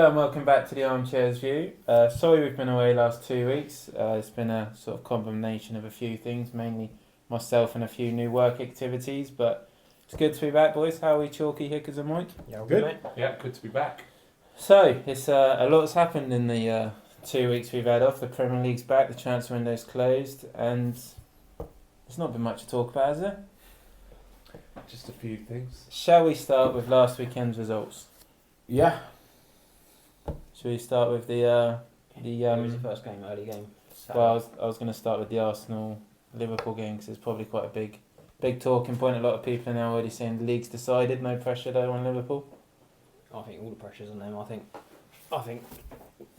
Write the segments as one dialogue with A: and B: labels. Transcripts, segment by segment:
A: Hello and welcome back to the Armchair's View. Sorry we've been away last 2 weeks. It's been a sort of combination of a few things, mainly myself and a few new work activities, but it's good to be back, boys. How are we, Chalky, Hickers and Mike?
B: Yeah,
C: Good.
B: mate.
C: Yeah, good to be back.
A: So, it's a lot's happened in the 2 weeks we've had off. The Premier League's back, the transfer window's closed, and there's not been much to talk about, has there?
C: Just a few things.
A: Shall we start with last weekend's results?
D: Yeah.
A: Shall we start with the
B: It was the first game, early game.
A: Well, I was going to start with the Arsenal-Liverpool game because it's probably quite a big talking point. A lot of people are now already saying the league's decided. No pressure though on Liverpool.
B: I think all the pressure's on them. I think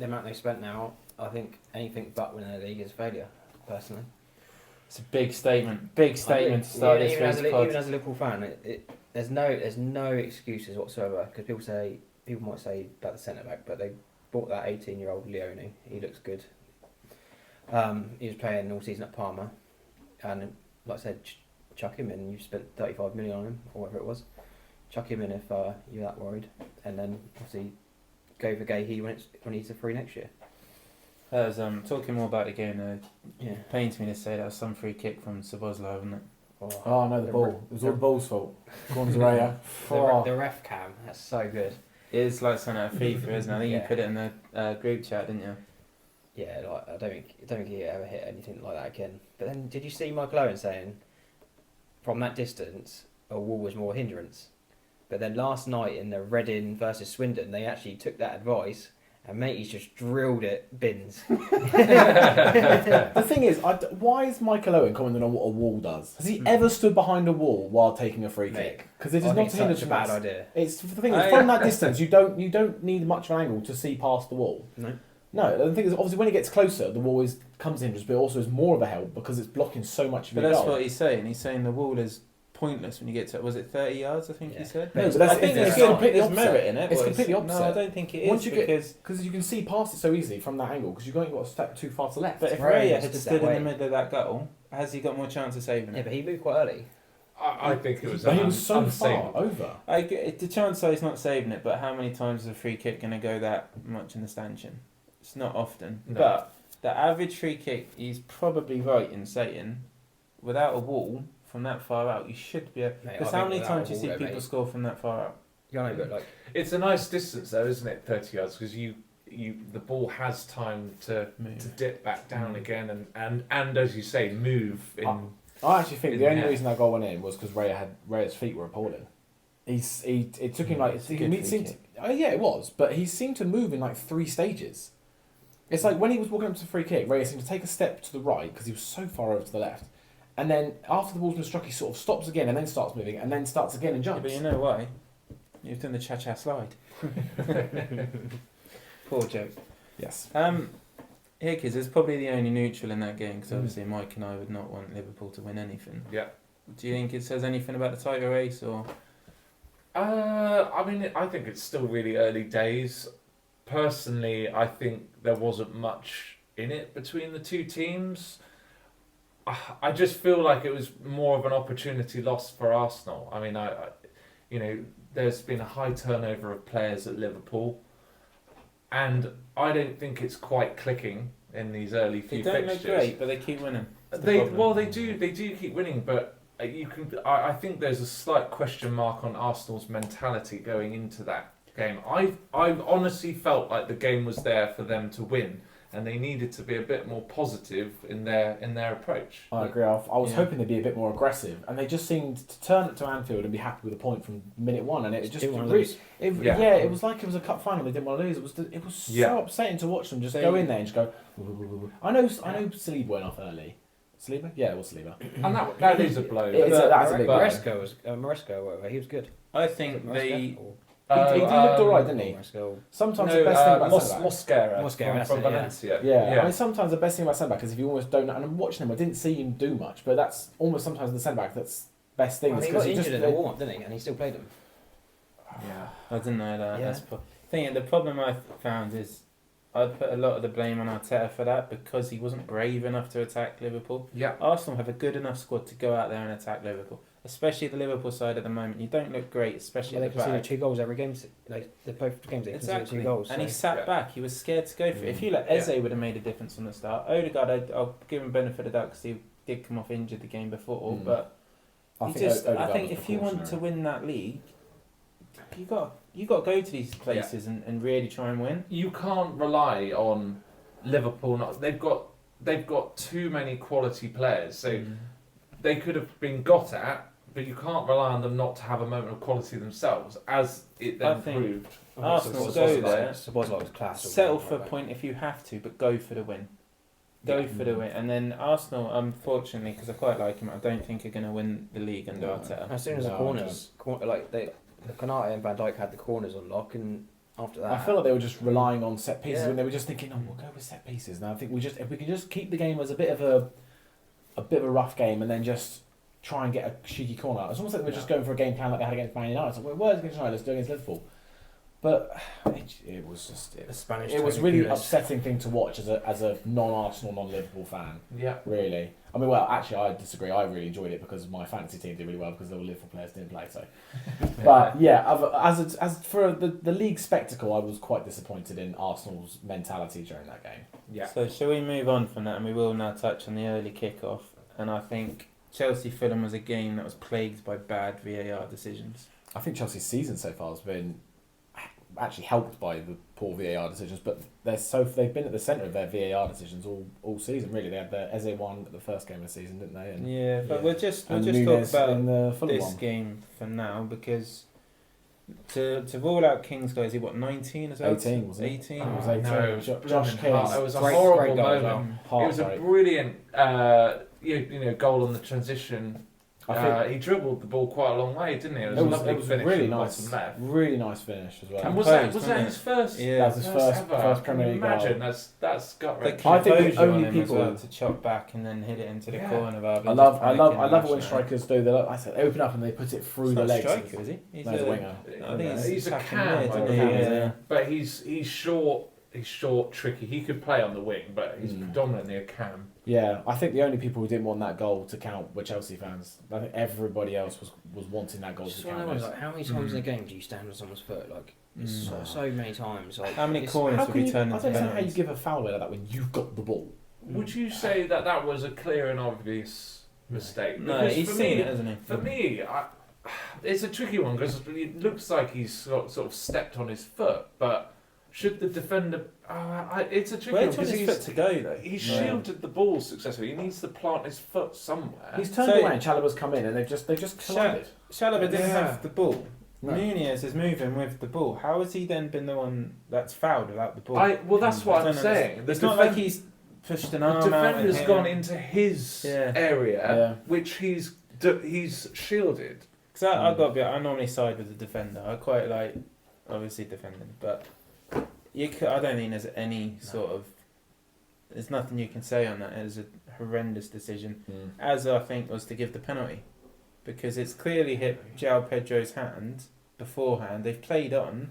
B: the amount they spent now, I think anything but winning the league is a failure, personally.
A: It's a big statement. Big statement to start this week's pod.
B: Even as a Liverpool fan, there's no excuses whatsoever, because people might say about the centre back, but they bought that 18-year-old Leone. He looks good. He was playing all season at Parma, and like I said, chuck him in. You spent 35 million on him, or whatever it was. Chuck him in if you're that worried, and then obviously go for Gahey when he's a free next year.
A: That was talking more about the game though.
B: Yeah.
A: Pains me to say that was some free kick from Szoboszlai, wasn't it?
D: Oh no, the ball. It was all the ball's fault. Corners Raya.
B: The ref cam, that's so good.
A: It is like something out of FIFA, isn't it? I think
B: Yeah.
A: you put it in the group chat, didn't you?
B: Yeah, like I don't think he ever hit anything like that again. But then, did you see Michael Owen saying, from that distance, a wall was more hindrance? But then last night in the Reading versus Swindon, they actually took that advice, and Matey's just drilled it bins.
D: The thing is, why is Michael Owen commenting on what a wall does? Has he ever stood behind a wall while taking a free
B: Mate,
D: kick? Because it
B: I
D: is
B: think
D: not
B: it's such a bad idea.
D: It's the thing is, from that distance, you don't need much of an angle to see past the wall. No, the thing is, obviously, when it gets closer, the wall comes in, but it also is more of a help because it's blocking so much of
A: But
D: your
A: that's
D: goal.
A: what he's saying. He's saying the wall is pointless when you get to, was it 30 yards, I think he said?
D: No, but that's,
A: I think
D: it's
A: there's
D: completely
A: there's
D: opposite.
A: merit in it.
D: It's
A: boys.
D: completely opposite.
A: No, I don't think it is
D: Once you
A: because
D: you can see past it so easily from that angle because you've got to step too far to the left.
A: But if
B: Raya
A: Raya
B: just
A: had
B: stood
A: stood
B: that
A: in
B: way.
A: the middle of that goal, has he got more chance of saving
B: Yeah,
A: it?
B: but he moved quite early.
C: I think it was.
D: But he was so
C: unsavable.
D: far over.
A: The chance that he's not saving it, but how many times is a free kick going to go that much in the stanchion? It's not often.
C: No.
A: But the average free kick, he's probably right in saying, without a wall from that far out, you should be. Because how many times do you see people score from that far out?
B: Yeah, but like
C: It's a nice distance though, isn't it? 30 yards, because the ball has time to dip back down again and as you say, move in.
D: I actually think
C: in
D: the only
C: the
D: reason that goal went in was because Raya's feet were appalling. It took him it was, but he seemed to move in like 3 stages. It's like when he was walking up to the free kick, Raya seemed to take a step to the right because he was so far over to the left, and then after the ball's been struck, he sort of stops again and then starts moving and then starts again and
A: Yeah,
D: jumps.
A: but you know why? You've done the cha-cha slide. Poor joke.
D: Yes.
A: Hickers is probably the only neutral in that game because obviously Mike and I would not want Liverpool to win anything.
C: Yeah.
A: Do you think it says anything about the title race or?
C: I mean, I think it's still really early days. Personally, I think there wasn't much in it between the two teams. I just feel like it was more of an opportunity lost for Arsenal. I mean, there's been a high turnover of players at Liverpool, and I don't think it's quite clicking in these early few
A: They don't
C: fixtures.
A: look great, but they keep winning.
C: They do keep winning, but I think there's a slight question mark on Arsenal's mentality going into that game. I honestly felt like the game was there for them to win, and they needed to be a bit more positive in their approach.
D: I agree. I was hoping they'd be a bit more aggressive, and they just seemed to turn up to Anfield and be happy with a point from minute one. And it just it was like it was a cup final. They didn't want to lose. It was so upsetting to watch them just go in there and just go. I know Saliba went off early. Saliba? Yeah, it was Saliba.
C: And that is a blow.
D: That's a big blow.
B: Maresca or whatever. He was good.
A: I think
D: He looked alright, didn't he? Sometimes the best thing about
C: Mosquera from Valencia.
D: Yeah. I mean, sometimes the best thing about centre back is if you almost don't know. And I'm watching him, I didn't see him do much, but that's almost sometimes the centre back that's best thing.
B: Well, he got injured in the warm up, didn't he? And he still played him.
A: Yeah, I didn't know that.
B: Yeah.
A: The problem I found is I'd put a lot of the blame on Arteta for that because he wasn't brave enough to attack Liverpool.
C: Yeah.
A: Arsenal have a good enough squad to go out there and attack Liverpool, especially the Liverpool side at the moment. You don't look great, especially
B: They
A: at the
B: conceded
A: back.
B: 2 goals every game. They're both games they conceded 2 goals.
A: And he
B: so-
A: sat back. He was scared to go for it. If you let Eze would have made a difference from the start. Odegaard, I'll give him benefit of the doubt because he did come off injured the game before. But I think if you want to win that league, you got to go to these places and really try and win.
C: You can't rely on Liverpool. They've got too many quality players, so they could have been got at, but you can't rely on them not to have a moment of quality themselves, as it then proved.
A: Arsenal go there.
B: Szoboszlai was class.
A: Settle for a point if you have to, but go for the win. Go for the win. And then Arsenal, unfortunately, because I quite like him, I don't think are going to win the league under Arteta.
B: As soon as the corners, Konate and Van Dijk had the corners on lock, and after that,
D: I feel like they were just relying on set pieces when they were just thinking, "Oh, we'll go with set pieces." And I think if we can just keep the game as a bit of a rough game, and then just try and get a cheeky corner. It's almost like they were just going for a game plan like they had against Man United. It's like, well, where's against United? Let's do it against Liverpool. But it was just it was really upsetting thing to watch as a non-Arsenal, non-Liverpool fan.
C: Yeah,
D: really. I mean, well, actually, I disagree. I really enjoyed it because my fantasy team did really well because all Liverpool players didn't play. So, but yeah, as for the league spectacle, I was quite disappointed in Arsenal's mentality during that game.
C: Yeah.
A: So shall we move on from that, and we will now touch on the early kick-off. And I think Chelsea-Fulham was a game that was plagued by bad VAR decisions.
D: I think Chelsea's season so far has been actually helped by the poor VAR decisions, but they've been at the centre of their VAR decisions all season. Really, they had the Eze one at the first game of the season, didn't they? And,
A: but we'll just talk
D: Nunez
A: about
D: in the Fulham
A: this
D: one.
A: game for now because to rule out Kingsguy, is he 19 as well?
D: 18, wasn't he?
A: 18.
D: It was
C: Oh,
D: 18.
C: no,
D: Josh King's
C: it was a
B: great
C: horrible
B: goal as
C: moment.
B: well.
C: It was a brilliant, goal on the transition. He dribbled the ball quite a long way, didn't he? It was a lovely finish
D: really
C: from the
D: nice,
C: bottom left.
D: really nice finish as well.
C: And
A: Composed,
C: was that his first?
A: Yeah,
D: that was his first
C: ever?
D: Premier League goal.
C: Imagine that's gut
A: The
C: wrenching.
D: I think the
A: composure
D: only
A: on him
D: people-
A: as well to chop back and then hit it into the corner.
D: I love it when strikers do that. I said open up and they put it through the legs.
A: Striker, is he? He's
D: No, he's a winger.
A: I think
C: He's a
A: attacking
C: cam,
A: mid,
C: I
A: isn't he?
C: think.
A: Yeah.
C: But he's short. He's short, tricky. He could play on the wing, but he's
D: Mm.
C: predominantly a cam.
D: Yeah, I think the only people who didn't want that goal to count were Chelsea fans. I think everybody else was wanting that goal
B: Just
D: to
B: one
D: count.
B: of those, like, how many times in a game do you stand on someone's foot? Like so many times. Like
A: How many
B: it's-
A: corners
D: How
A: would
D: can
A: be
D: you,
A: turned
D: I
A: into
D: don't know how you
A: penalties?
D: give a foul away like that when you've got the ball.
C: Would you say that was a clear and obvious mistake?
A: No,
C: Because
A: he's
C: for
A: seen
C: me,
A: it, hasn't he?
C: For me, it's a tricky one because it looks like he's sort of stepped on his foot, but should the defender? It's a tricky
A: Where
C: one
A: do you want
C: because
A: his foot to go though?
C: he's shielded the ball successfully. He needs to plant his foot somewhere.
D: He's turned
A: So-
D: away and Chalobah's come in and they've just collided.
A: Chalobah didn't
C: Yeah.
A: have the ball.
D: No.
A: Nunez is moving with the ball. How has he then been the one that's fouled without the ball?
C: Well, that's what I'm
A: I don't
C: saying.
A: It's not like he's pushed an arm out. and
C: defender's
A: hit
C: gone
A: him.
C: into his
A: Yeah.
C: area, which he's shielded.
A: Because I've got to be, I normally side with the defender. I quite like, obviously, defending. But I don't think there's any sort of... There's nothing you can say on that. It was a horrendous decision. As I think was to give the penalty. Because it's clearly hit João Pedro's hand beforehand. They've played on.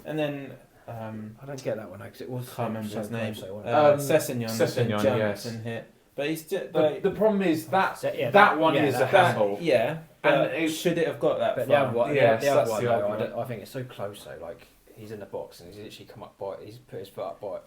A: And then...
B: I don't get that one because it was.
A: can't remember his name.
B: Close,
A: Sessegnon
C: Sessegnon,
A: jumped
C: yes.
A: and hit. But he's just...
C: The problem is that
B: that
C: one is a
B: that-
C: handball.
A: Yeah.
C: And
A: But should it have got that
B: But
A: far?
B: the other one,
C: Yes,
B: the other
C: that's
B: one
C: the
B: though,
C: argument.
B: I think it's so close though. Like he's in the box and he's literally come up by. He's put his foot up by.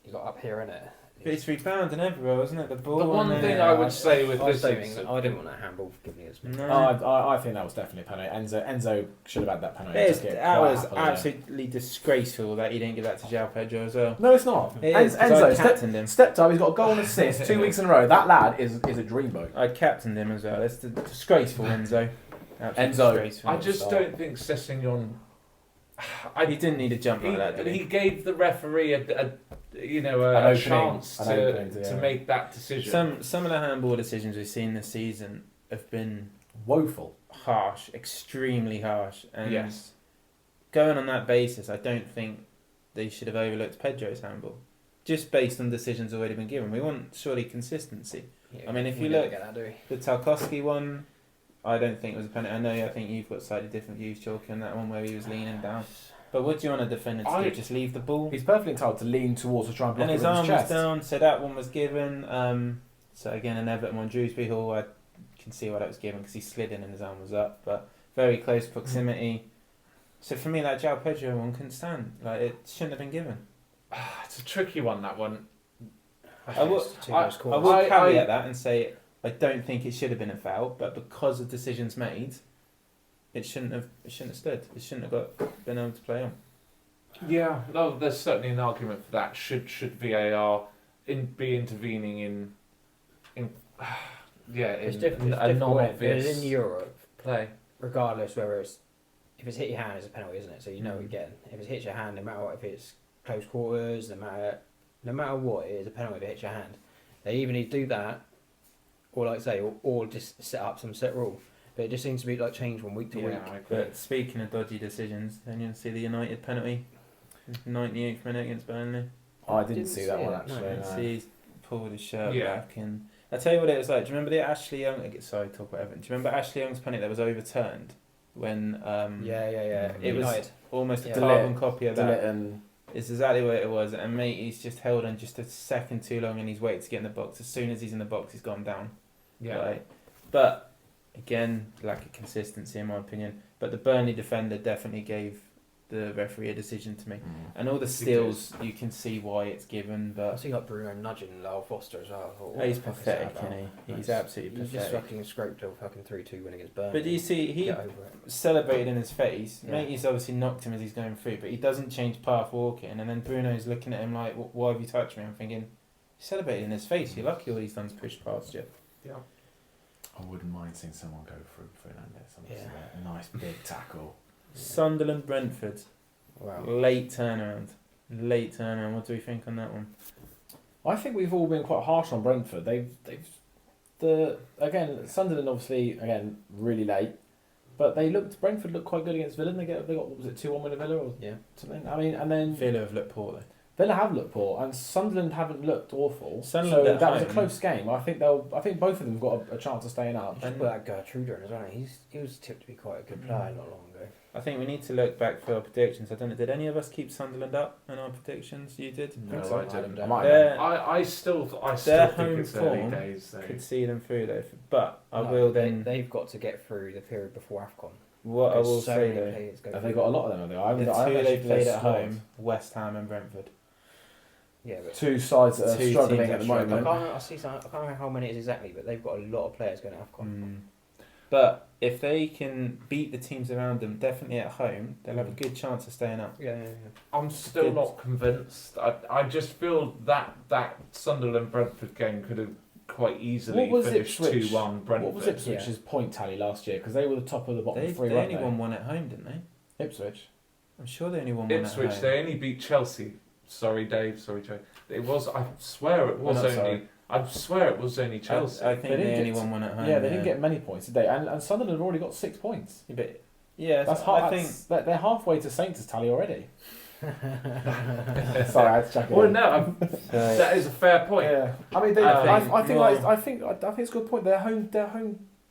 B: He got up here in it.
A: But it's rebounding everywhere, isn't it? The ball.
C: The one
A: and
C: thing
A: then-
C: I would say with
B: I
C: this
B: didn't
C: is
B: want that handball given against me.
A: No.
D: I think that was definitely a penalty. Enzo should have had that penalty.
A: That was absolutely disgraceful that he didn't give that to João Pedro as well.
D: No, it's not.
A: It is, 'cause I
D: Enzo
A: captained him.
D: stepped up. He's got a goal and assist 2 weeks in a row. That lad is a dreamboat.
A: I captained him as well. That's disgraceful, Enzo. Absolutely
D: Enzo.
A: disgraceful.
C: I just don't think Sessegnon.
A: He didn't need a jump like that, did
C: He
A: he?
C: gave the referee a
D: opening,
C: chance
D: an
C: to
D: opening to
C: make that decision.
A: Some of the handball decisions we've seen this season have been
D: Woeful.
A: harsh, extremely harsh. And
C: Yes.
A: going on that basis, I don't think they should have overlooked Pedro's handball. Just based on decisions already been given. We want surely consistency.
B: Yeah,
A: I mean, if
B: we
A: you
B: never
A: look-
B: get that, do we?
A: The Tarkowski one, I don't think it was a penalty. I think you've got slightly different views, Chalky, on that one where he was leaning down. But what do you want a defender to do? Just leave the ball?
D: He's perfectly entitled to lean towards to try and block
A: And
D: it
A: his
D: with
A: arm
D: his
A: was
D: chest.
A: down, so that one was given. So again, an Everton one, Dewsbury Hall, I can see why that was given because he slid in and his arm was up, but very close proximity. So for me, that João Pedro one couldn't stand. Like, it shouldn't have been given.
C: It's a tricky one, that one.
A: I will caveat that and say I don't think it should have been a foul, but because of decisions made, it shouldn't have stood. It shouldn't have been able to play on.
C: Yeah, no, there's certainly an argument for that. Should VAR be intervening in
B: it's
C: a
B: difficult.
C: non-obvious
B: It's in Europe,
C: play?
B: regardless whether it's if it's hit your hand, it's a penalty, isn't it? So you know what you're getting. If it hits your hand, no matter what, if it's close quarters, no matter what, it is a penalty if it hits your hand. They even need to do that, or like I say, or just set up some set rule. But it just seems to be like changed from week to week.
C: I agree.
A: But speaking of dodgy decisions, then you'll see the United penalty, 98th minute against Burnley.
D: I didn't see that one
B: it,
D: actually.
B: no.
D: No.
A: See, he's pulled his shirt
C: Yeah.
A: back, and I tell you what it was like. Do you remember the Ashley Young? Sorry, talk about Everton. Do you remember Ashley Young's penalty that was overturned when?
B: Yeah.
A: It was
B: United.
A: almost a
B: Yeah.
A: carbon copy of that.
D: And
A: It's exactly what it was, and mate, he's just held on just a second too long, and he's waited to get in the box. As soon as he's in the box, he's gone down.
C: Yeah.
A: Right? But again, lack of consistency in my opinion. But the Burnley defender definitely gave the referee a decision to make. And all the steals, you can see why it's given,
B: I
A: but
B: see like Bruno nudging Lyle Foster as well. I thought, what
A: he's
B: the fuck is
A: pathetic,
B: that about?
A: isn't he? He's absolutely
B: He's just
A: pathetic.
B: fucking scraped a fucking 3-2 win against Burnley.
A: But do you see, he
B: Get over it.
A: celebrated in his face.
B: Yeah.
A: Mate, he's obviously knocked him as he's going through, but he doesn't change path walking. And then Bruno's looking at him like, why have you touched me? I'm thinking, he celebrated in his face. You're lucky all he's done is push past you.
C: Yeah.
D: I wouldn't mind seeing someone go through Fernandes.
B: Yeah.
D: A nice big tackle.
A: Sunderland, Brentford.
B: Wow.
A: Late turnaround. What do we think on that one?
D: I think we've all been quite harsh on Brentford. Sunderland obviously really late, but Brentford looked quite good against Villa. They got what was it, 2-1 win at Villa or something? I mean, and then
A: Villa have looked poor though.
D: Villa have looked poor, and Sunderland haven't looked awful.
A: Sunderland
D: so
A: at
D: that was a
A: home.
D: close game. I think both of them got a chance of staying up.
B: Just put that Gertruder in as well. He was tipped to be quite a good player not long ago.
A: I think we need to look back for our predictions. I don't know, did any of us keep Sunderland up in our predictions? You did?
C: No,
D: so.
C: I didn't.
D: I might
A: Their-
C: I still
A: Their
C: think
A: home
C: it's early
A: form
C: days. Though.
A: could see them through though. But I
B: No,
A: will then.
B: They've got to get through the period before AFCON.
A: What I will
B: So
A: say
B: many
A: though,
B: players go
D: Have
B: through
D: they got a
B: that.
D: lot of them? Have they? I
A: the
D: haven't
A: two they
D: actually
A: played at
D: squad.
A: home, West Ham and Brentford.
B: Yeah, but
D: Two sides that are
A: Two
D: struggling
A: teams
D: at the
A: that are
B: I
D: moment.
B: can't remember how many it is exactly, but they've got a lot of players going to AFCON.
A: But if they can beat the teams around them, definitely at home, they'll have a good chance of staying up.
B: Yeah.
C: I'm still
A: Good.
C: not convinced. I just feel that Sunderland Brentford game could have quite easily
D: What was
C: finished
D: Ipswich?
C: 2-1 Brentford.
D: What was Ipswich's point tally last year? Because they were the top of the bottom
A: They
D: three,
A: only
D: weren't they?
A: won one at home, didn't they?
D: Ipswich.
A: I'm sure they only won one at
C: Ipswich,
A: home.
C: they only beat Chelsea. Sorry, Dave. Sorry, Joe. It was. I swear it was
A: not
C: only.
A: sorry.
C: I swear it was only Chelsea.
A: I think
D: They didn't
A: they only
D: get-
A: won one at home.
D: Yeah, they didn't get many points, did they? And Sunderland have already got 6 points.
A: But yeah,
D: That's
A: I think
D: they're halfway to Saints' tally already. Sorry, I had to check it.
C: Well,
D: in.
C: no, that is a fair point.
D: Yeah, I mean, I think it's a good point. Their home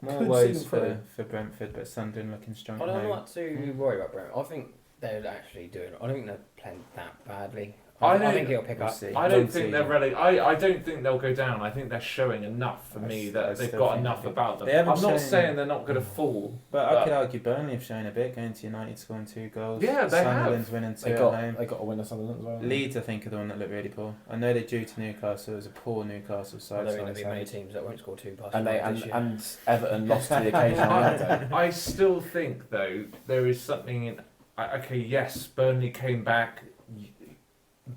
A: more
D: could
A: woes
D: see them
A: for Brentford, but Sunderland looking strong.
B: I
A: at
B: don't
A: home.
B: like to worry about Brentford. I think they're actually doing. I don't think they're playing that badly.
C: I
B: I
C: don't-
B: think it'll pick
A: We'll
B: up.
A: see.
C: I don't
A: Don't
C: think
A: see.
C: they're really. I don't think they'll go down. I think they're showing enough for
A: I
C: me
A: s-
C: that
A: I
C: they've
A: still
C: got
A: think
C: enough
A: they-
C: about them.
A: they haven't
C: I'm not
A: shown-
C: saying they're not going to fall.
A: But I
C: But-
A: could argue Burnley have shown a bit, going to United, scoring 2 goals.
C: Yeah, they have.
A: Sunderland's winning 2
D: They
A: at
D: got
A: home.
D: a win at Sunderland as well.
A: Leeds, I think, are the one that looked really poor. I know they drew to Newcastle. It was a poor Newcastle side.
B: There are
A: so
B: going to be
A: it's
B: many
A: like-
B: teams that won't score 2 past
D: And they
B: United this year.
D: and Everton lost to the occasion on that day.
C: I still think though there is something in. Okay, yes, Burnley came back,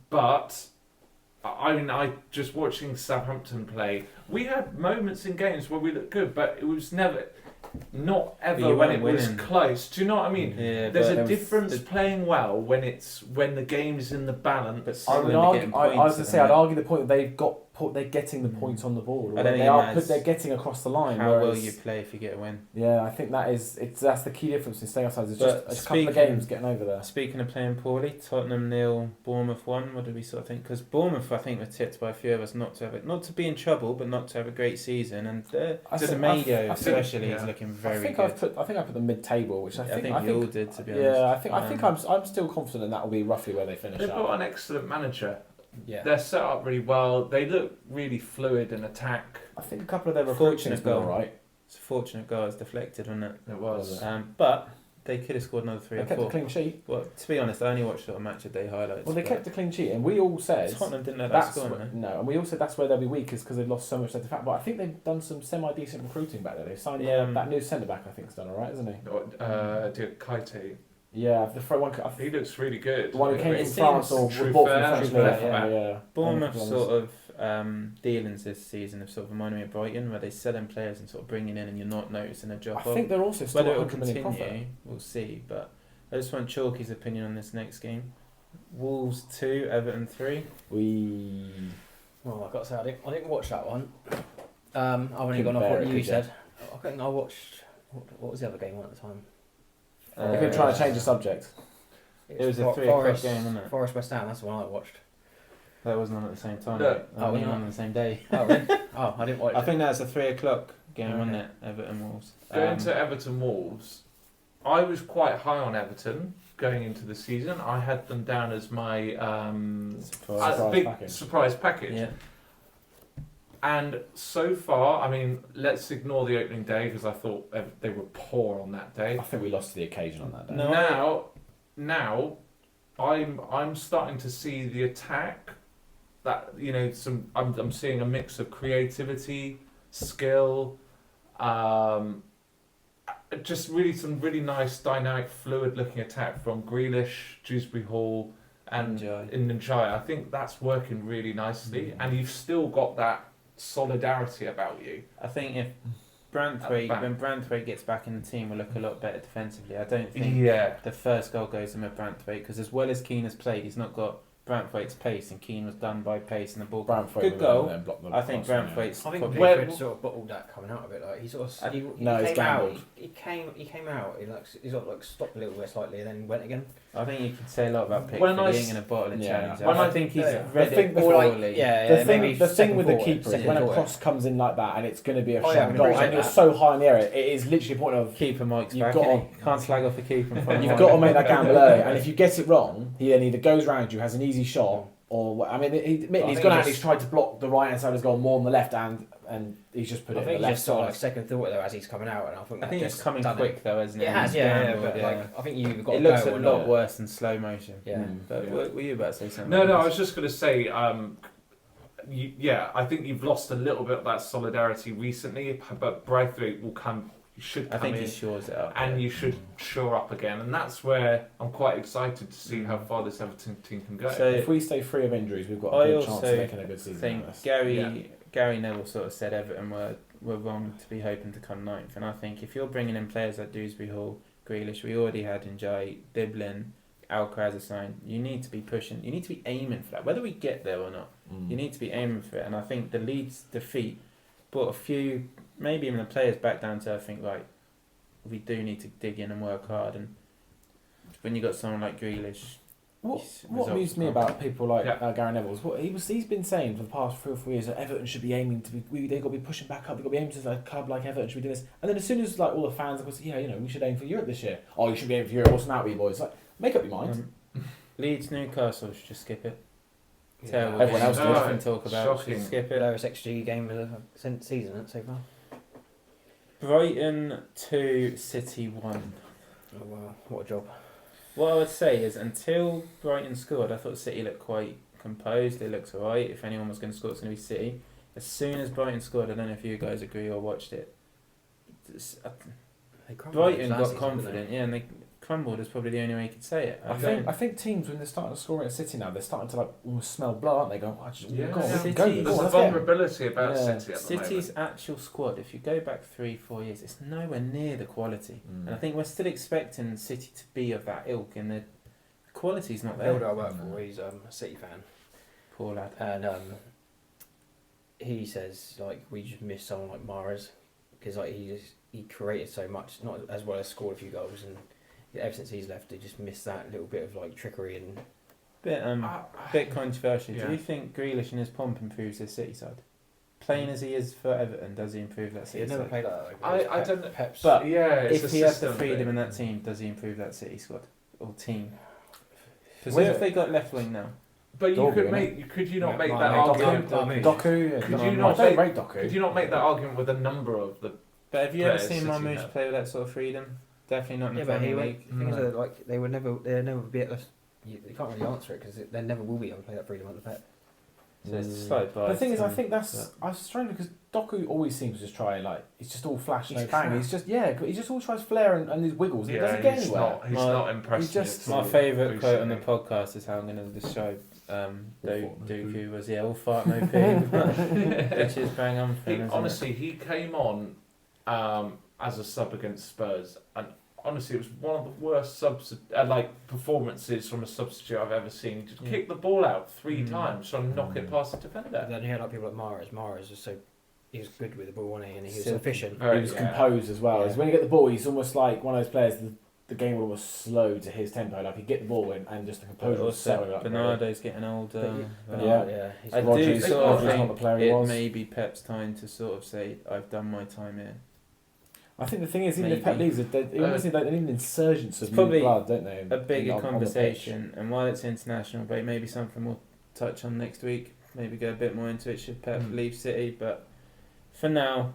C: but I mean, just watching Southampton play. We had moments in games where we looked good, but it was not ever
A: you
C: when it
A: weren't
C: was
A: winning.
C: close. Do you know what I mean?
A: Yeah,
C: There's
A: but
C: a
A: there was-
C: difference
A: there's-
C: playing well when the game is in the balance.
A: But
D: I
A: Sunderland
D: would
A: are
D: argue.
A: getting
D: I was
A: points
D: to
A: at
D: say,
A: the
D: I'd
A: minute.
D: argue the point that they've got they're getting the points on the board.
A: I don't think
D: they
A: it
D: are
A: matters
D: they're getting across the line.
A: how
D: whereas,
A: well you play if you get a win.
D: Yeah, I think that's the key difference in staying offside. It's
A: But
D: just a couple of
A: speaking-
D: games getting over there.
A: Speaking of playing poorly, Tottenham 0, Bournemouth 1. What did we sort of think? Because Bournemouth, I think, were tipped by a few of us not to be in trouble, but not to have a great season. And Semedo especially is looking very good.
D: I think I put them mid-table, which I think
A: we all did, to be honest.
D: Yeah, I think I'm still confident that will be roughly where they finish.
C: They've
D: up.
C: got an excellent manager.
B: Yeah.
C: They're set up really well. They look really fluid in attack.
D: I think a couple of their recruiting has been
A: goal.
D: alright.
A: It's a fortunate goal. It's deflected, wasn't it?
C: It was.
A: But they could have scored another 3
D: They
A: or
D: kept
A: 4.
D: a clean sheet.
A: Well, to be honest, I only watched sort of match of day highlights.
D: Well, they kept a clean sheet, and we all said
A: Tottenham didn't let that
D: that's
A: score.
D: no, and we all said that's where they'll be weak is because they've lost so much of the fact. But I think they've done some semi-decent recruiting back there. They've signed that new centre back. I think's done alright, isn't he?
C: Kaite.
D: Yeah, the front one.
C: He looks really good.
D: The one who came
A: It
D: from France or
C: seems
D: bought from
C: Truffert,
D: France.
C: Truffert,
D: Yeah.
A: Bournemouth's sort of dealings this season have sort of reminded me of Brighton, where they sell in players and sort of bringing in, and you're not noticing a drop
D: I
A: off.
D: think they're also still
A: Whether it will
D: 100 million
A: continue,
D: profit.
A: we'll see. But I just want Chalky's opinion on this next game. Wolves 2, Everton 3.
B: Well, I've got to say, I didn't watch that one. I've only
D: Couldn't
B: gone off
D: bear
B: what
D: it,
B: you
D: could
B: said. I think I watched. What was the other game on at the time?
D: If you're trying to change the subject.
A: It was a 3 o'clock game, wasn't it?
B: Forest West Ham. That's the one I watched.
A: That wasn't on at the same time.
C: No.
A: Right?
B: Oh,
A: Wasn't
B: no.
A: on the same day.
B: Oh, really? Oh, I didn't watch
A: I
B: it.
A: think that's a 3 o'clock game, wasn't
B: Okay.
A: it? Everton Wolves.
C: Going to Everton Wolves, I was quite high on Everton going into the season. I had them down as my big surprise package.
A: Yeah.
C: And so far, I mean, let's ignore the opening day because I thought they were poor on that day.
D: I think we lost to the occasion on that day.
A: No.
C: Now, I'm starting to see the attack. That I'm seeing a mix of creativity, skill, just really some really nice, dynamic, fluid-looking attack from Grealish, Dewsbury Hall, and Njai. I think that's working really nicely, and you've still got that solidarity about you.
A: I think if when Branthwaite gets back in the team, we'll look a lot better defensively. I don't think the first goal goes in with Branthwaite, because as well as Keane has played, he's not got Branthwaite's pace, and Keane was done by pace and the ball. Good goal. I think Branthwaite's.
B: I think
A: probably
B: Pickford sort of bottled that coming out of it. Like he sort of he
D: No, he's
B: came out.
D: gambled.
B: He came out. He sort of like stopped a little bit slightly, and then went again.
A: I think you could say a lot about Pickford.
C: When I
A: He ain't going to bottle a challenge.
C: When
A: I think he's read
D: thing-
A: it
D: the
A: poorly.
D: The thing with the keeper is
B: second
D: when a
B: quarter.
D: cross comes in like that and it's going to be a
B: Oh,
D: shot
B: yeah, I can
D: goal
B: appreciate
D: and you're
B: that.
D: so high in the area, it is literally a point of
A: Keeper Mike's
D: You've
A: back.
D: got
A: innit? Can't slag off the keeper in front of
D: you've
A: Mike.
D: got to make that gamble early, and if you get it wrong, he then either goes round you, has an easy shot, or I mean, admittedly, he's gone out and he's tried to block the right hand side of his goal more than the left hand, and he's just put it
B: I
D: in
B: think
D: the
B: he
D: left
B: just sort of
D: side.
B: like second thought though as he's coming out, and I think
A: It's coming
B: done
A: quick though, isn't it?
B: It has,
A: He's
B: yeah,
A: gambled,
B: but like I think you've got.
A: It
B: to
A: looks
B: go
A: a
B: and
A: lot
B: not-
A: worse in slow motion.
B: Yeah.
A: But what were you about to say something?
C: No, I was just going to say, I think you've lost a little bit of that solidarity recently, but Braithwaite should come
A: I think
C: in,
A: he shores it up.
C: and you should shore up again, and that's where I'm quite excited to see how far this Everton team can go.
A: So
D: If we stay free of injuries, we've got
A: I
D: a good
A: also
D: chance of making a good season.
A: I think
D: out of this.
A: Gary Neville sort of said Everton were wrong to be hoping to come ninth, and I think if you're bringing in players like Dewsbury Hall, Grealish, we already had Njai, Diblin, Alcaraz assigned. You need to be pushing. You need to be aiming for that, whether we get there or not. You need to be aiming for it, and I think the Leeds defeat brought a few, maybe even the players back down to I think right, we do need to dig in and work hard, and when you got someone like Grealish.
D: What
A: results
D: amused me
A: come.
D: about people like
C: Yeah.
D: Gary Neville is he's been saying for the past 3 or 4 years that Everton should be aiming to be they've got to be pushing back up, they've got to be aiming to a club like Everton should be doing this, and then as soon as like all the fans go, we should aim for Europe this year. Oh, you should be aiming for Europe. What's the matter with you boys? Like, make up your mind.
A: Leeds Newcastle should just skip it.
B: Yeah.
A: Terrible.
D: Everyone else
A: game.
C: does.
A: Nothing to talk about.
C: Shocking.
A: Just skip it.
B: Lowest XG game of the season, isn't it, so far?
A: Brighton 2, City 1.
B: Oh wow, what a job!
A: What I would say is until Brighton scored, I thought City looked quite composed. They looked alright. If anyone was going to score, it's going to be City. As soon as Brighton scored, I don't know if you guys agree or watched it. Brighton got confident, and they crumbled. Is probably the only way you could say it.
D: I think teams when they're starting to score at City now, they're starting to like almost smell blood, aren't they? Going, go on,
A: City-
D: go
C: There's
D: on,
C: a
D: go on,
C: vulnerability about
D: Yeah.
C: City at the
A: City's
C: moment.
A: actual squad, if you go back 3-4 years, it's nowhere near the quality. And I think we're still expecting City to be of that ilk, and the quality's not
B: The builder
A: there.
B: I work for, he's a City fan,
A: Poor lad.
B: and he says like we just missed someone like Mahrez because like he created so much, not as well as scored a few goals, and ever since he's left, he just missed that little bit of like trickery and
A: bit controversial.
C: Yeah.
A: Do you think Grealish and his pomp improves his City side? Playing as he is for Everton, does he improve that City
B: he's never
A: side?
B: played like that.
C: I don't know.
B: Pep's.
A: But
C: Yeah, it's
A: if
C: a
A: he has the
C: system
A: freedom
C: thing.
A: in that team, does he improve that City squad or team? Because
D: Well,
A: if they got left wing now,
C: But you
D: Dorby,
C: could
D: innit?
C: make. Could you not make
B: Doku,
C: that argument?
D: Doku, yeah.
C: Could you
D: I
C: not
D: don't
C: make-
D: rate Doku.
C: Could you not make that argument with a number of the?
A: but have you ever
C: Players
A: seen
C: City
A: Marmoush
C: have.
A: play with that sort of freedom? Definitely not in
B: Yeah,
A: the
B: but he
A: Premier
B: went.
A: League.
B: Things
C: No.
B: are like they'll never be able to. You can't really answer it because they never will be able to play that freedom under Pep.
A: So it's slight
D: But the thing is, I
A: bias,
D: think that's I was strange because Doku always seems to just try like it's just all flash, no
B: He's
D: bang.
B: crap.
D: He's just he just always tries flair and his wiggles and it doesn't get
C: he's
D: anywhere.
C: not. He's
A: My-
C: not impressed.
D: he's just-
A: My favourite quote on the podcast is how I'm going to describe
D: fart, no
A: Doku was all fart no pee, which is bang on for him, isn't
C: Honestly, he came on as a sub against Spurs, and honestly, it was one of the worst performances from a substitute I've ever seen. He just
A: Yeah.
C: kicked the ball out 3
A: Mm.
C: times, trying to knock it past the defender.
B: But then you had like people like Mahrez. Mahrez was so he was good with the ball, wasn't he? And he was
A: Silky.
B: efficient.
C: Very-
D: He was
C: yeah.
D: composed as well.
B: Yeah.
D: As when you get the ball, he's almost like one of those players. The game will almost slow to his tempo. Like he'd get the ball in and just the
A: But
D: composure was so
A: also,
D: up.
A: Bernardo's getting older.
B: But
D: Yeah.
B: He's
A: I do
D: Rodri's
A: sort of
D: not the
A: think
D: player he
A: it
D: was.
A: may be Pep's time to sort of say, I've done my time here.
D: I think the thing is, even if Pep
A: Maybe.
D: leaves, they almost need like an insurgence of
A: It's
D: new
A: probably
D: blood, don't they?
A: A bigger
D: on the pitch.
A: conversation, and while it's international break, maybe something we'll touch on next week. Maybe go a bit more into it should Pep leave City, but for now,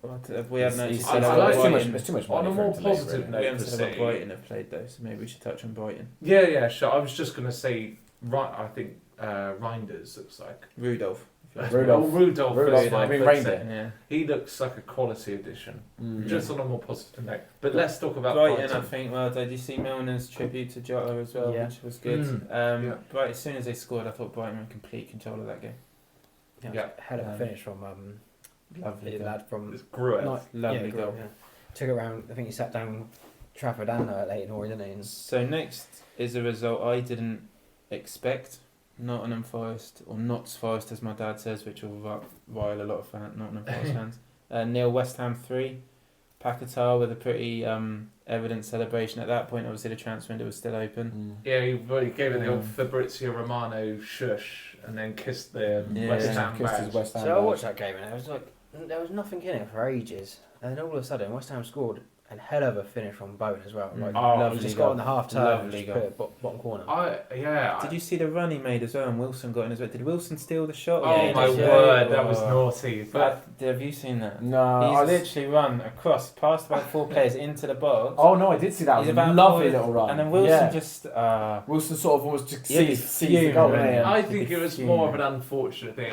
A: we haven't actually
D: He's-
A: said
C: I
A: about
C: like
A: Brighton.
D: It's too much
C: On
D: money
C: a
D: for
C: more
D: him to leave,
C: positive
D: really.
C: note,
A: We haven't
C: for
A: said about
C: City.
A: Brighton have played though, so maybe we should touch on Brighton.
C: Yeah, sure. I was just going to say, I think Reinders looks like.
A: Rudolph.
D: Rudolph.
C: Rudolph.
D: Rudolph,
C: is
D: I mean,
C: puts it.
D: Reindeer.
A: Yeah.
C: He looks like a quality addition.
D: Mm.
C: Just on a more positive note. But let's talk about
A: Brighton, I
C: Brighton.
A: think. Well, did you see Milner's tribute to Jota as well,
B: Yeah.
A: which was good.
C: Yeah.
A: But as soon as they scored, I thought Brighton were in complete control of that game.
C: Yeah.
B: Hell of a finish from
A: Lovely
B: the
A: goal.
B: lad from
C: It's Gruev.
A: Lovely
B: Gruev,
A: goal.
B: yeah. Took it around. I think he sat down Trafford and Leighton Orient, didn't he? And
A: So next is a result I didn't expect. Nottingham Forest, or Notts Forest as my dad says, which will rile a lot of Nottingham Forest fans. 0 West Ham 3. Paquetá with a pretty evident celebration at that point. Obviously the transfer window was still open.
C: Yeah, he gave it the old Fabrizio Romano shush and then kissed the
A: Yeah.
C: West Ham
D: Kissed his
C: badge.
D: West Ham
B: so I
D: badge.
B: watched that game and it was like there was nothing in it for ages, and then all of a sudden West Ham scored a hell of a finish from Bowen as well. Like
C: Oh,
B: he
A: lovely
B: just
A: goal.
B: got on the half turn and
A: Lovely
B: just
A: goal.
B: put it bottom corner.
A: Did you see the run he made as well? And Wilson got in as well. Did Wilson steal the shot?
C: Oh
B: Yeah,
C: my
B: he did,
C: word, that
A: Oh.
C: was naughty. But
A: Have you seen that?
D: No,
A: He's
D: I
A: literally run across, past about 4 players into the box.
D: Oh no, I did see that. It
A: He's
D: was a
A: about
D: lovely
A: forward,
D: little run.
A: And then Wilson
D: Yeah.
A: just.
D: Wilson sort of almost just
A: Yeah, he's
D: sees the
A: fuming,
D: goal.
A: really.
D: Yeah.
C: I
A: He'd
C: think
A: be
C: it was
A: fuming.
C: more of an unfortunate thing.